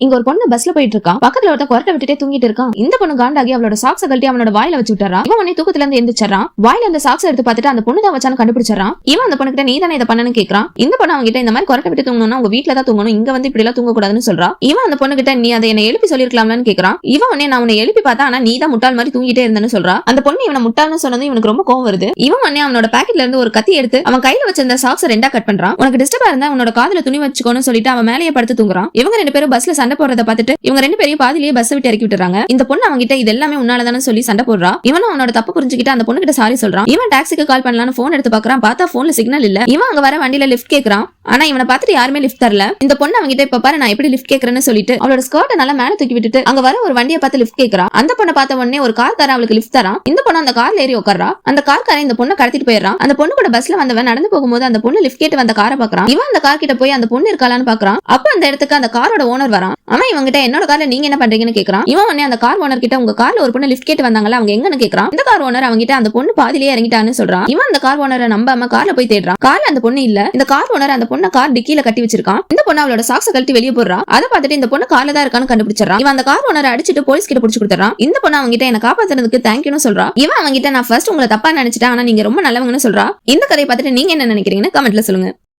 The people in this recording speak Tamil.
இங்க ஒரு பொண்ணு பஸ்ல போயிட்டு இருக்கான். பக்கத்துல ஒருத்த கொரட்டை விட்டுட்டே தூங்கிட்டு இருக்கான். இந்த பொண்ணு காண்டாகி அவளோட சாக்ஸ கழட்டி அவனோட வாயில வச்சு விட்டுறான். இவன் உடனே தூக்கத்துல இருந்து எந்திரிச்சான். வாயில அந்த சாக்ஸ் எடுத்து பார்த்துட்டு அந்த பொண்ணு தான் வச்சான்னு கண்டுபிடிச்சான். இவன் அந்த பொண்ணு கிட்ட நீ தானே இதை பண்ணனு கேக்குறான். இந்த பொண்ணு அவங்க கிட்ட இந்த மாதிரி கொரட்டை விட்டு தூங்கணும்னா உங்க வீட்டுல தான் தூங்கணும், இங்க வந்து இப்படி எல்லாம் தூங்க கூடாதுன்னு சொல்றான். இவன் அந்த பொண்ணு கிட்ட நீ அதை என்ன எழுப்பி சொல்லிருக்கலாம்னு கேக்குறான். இவன் உடனே நான் உன்னை எழுப்பி பார்த்தா ஆனா நீ தான் முட்டாள் மாதிரி தூங்கிட்டே இருந்தேன்னு சொல்றான். அந்த பொண்ணு இவனை முட்டாள்னு சொன்னது இவனுக்கு ரொம்ப கோவம் வருது. இவன் உடனே அவனோட பாக்கெட்ல இருந்து ஒரு கத்தி எடுத்து அவன் கையில வச்சிருந்த சாக்ஸ் ரெண்டா கட் பண்றான். உனக்கு டிஸ்டர்பா இருந்தா உன்னோட காதுல துணி வச்சுக்கோன்னு சொல்லிட்டு அவன் மேலேயே படுத்து தூங்குறான். இவங்க ரெண்டு பேரும் பஸ்ல சண்டை போடுறத பார்த்துட்டு இவங்க ரெண்டு பேரும் பாதிலேயே பஸ் விட்டு இறக்கி விட்டுறாங்க. இந்த பொண்ணு அவங்க கிட்ட இது எல்லாமே உன்னாலதானே சொல்லி சண்டை போடுறா. இவனும் அவனோட தப்பு புரிஞ்சுக்கிட்டு அந்த பொண்ணு கிட்ட சாரி சொல்றான். இவன் டாக்ஸிக்கு கால் பண்ணலாம்னு போன் எடுத்து பாக்குறான். பார்த்தா போன்ல சிக்னல் இல்ல. இவன் அங்க வர வண்டியில லிஃப்ட் கேக்குறான். ஆனா இவனை பார்த்துட்டு யாருமே லிஃப்ட் தரல. இந்த பொண்ணு அவங்க கிட்ட இப்ப பாரு நான் எப்படி லிஃப்ட் கேக்குறேன்னு சொல்லிட்டு அவளோட ஸ்கர்ட்டை நல்லா மேல தூக்கி விட்டுட்டு அங்க வர ஒரு வண்டியை பார்த்து லிஃப்ட் கேக்குறான். அந்த பொண்ணை பார்த்த உடனே ஒரு கார் கார அவளுக்கு லிஃப்ட் தரான். இந்த பொண்ணு அந்த கார்ல ஏறி உட்கார்றா. அந்த கார்காரன் இந்த பொண்ணை கடத்திட்டு போயிடுறான். அந்த பொண்ணு கூட பஸ்ல வந்தவன் நடந்து போகும்போது அந்த பொண்ணு லிஃப்ட் கேட்டு வந்த காரை பாக்குறான். இவன் அந்த கார் கிட்ட போய் அந்த பொண்ணு இருக்காளான்னு பாக்குறான். அப்ப அந்த இடத்துக்கு அந்த காரோட ஓனர் வரான். அவன் இவங்க கிட்ட என்னோட கார்ல நீங்க என்ன பண்றீங்கன்னு கேக்குறான். இவன் உடனே அந்த கார் ஓனர் கிட்ட உங்க கார்ல ஒரு பொண்ணு லிஃப்ட் கேட்டு வந்தாங்கல்ல அவங்க எங்கன்னு கேக்குறான். இந்த கார் ஓனர் அவங்க கிட்ட அந்த பொண்ணு பாதியிலேயே இறங்கிட்டான்னு சொல்றான். இவன் அந்த கார் ஓனரை நம்பாம கார்ல போய் தேடுறான். கார்ல அந்த பொண்ணு இல்ல. இந்த கார் ஓனர் அந்த பொண்ணை கார் டிக்கில கட்டி வச்சிருக்கான். இந்த பொண்ணு அவளோட சாக்ஸ கழட்டி வெளியே போடுறா. அதை பார்த்துட்டு இந்த பொண்ணு கார்ல தான் இருக்கான்னு கண்டுபிடிச்சான். இவன் அந்த கார் ஓனரை அடிச்சிட்டு போலீஸ் கிட்ட புடிச்சு கொடுத்துறான். இந்த பொண்ணு அவங்க கிட்ட என்ன காப்பாத்துறதுக்கு தேங்க்யூன்னு சொல்றா. இவன் அவங்க கிட்ட நான் ஃபர்ஸ்ட் உங்களை தப்பா நினைச்சிட்டேன் ஆனா நீங்க ரொம்ப நல்லவங்கன்னு சொல்றா. இந்த கதையை பார்த்துட்டு நீங்க என்ன நினைக்கிறீங்கன்னு கமெண்ட்ல சொல்லுங்க.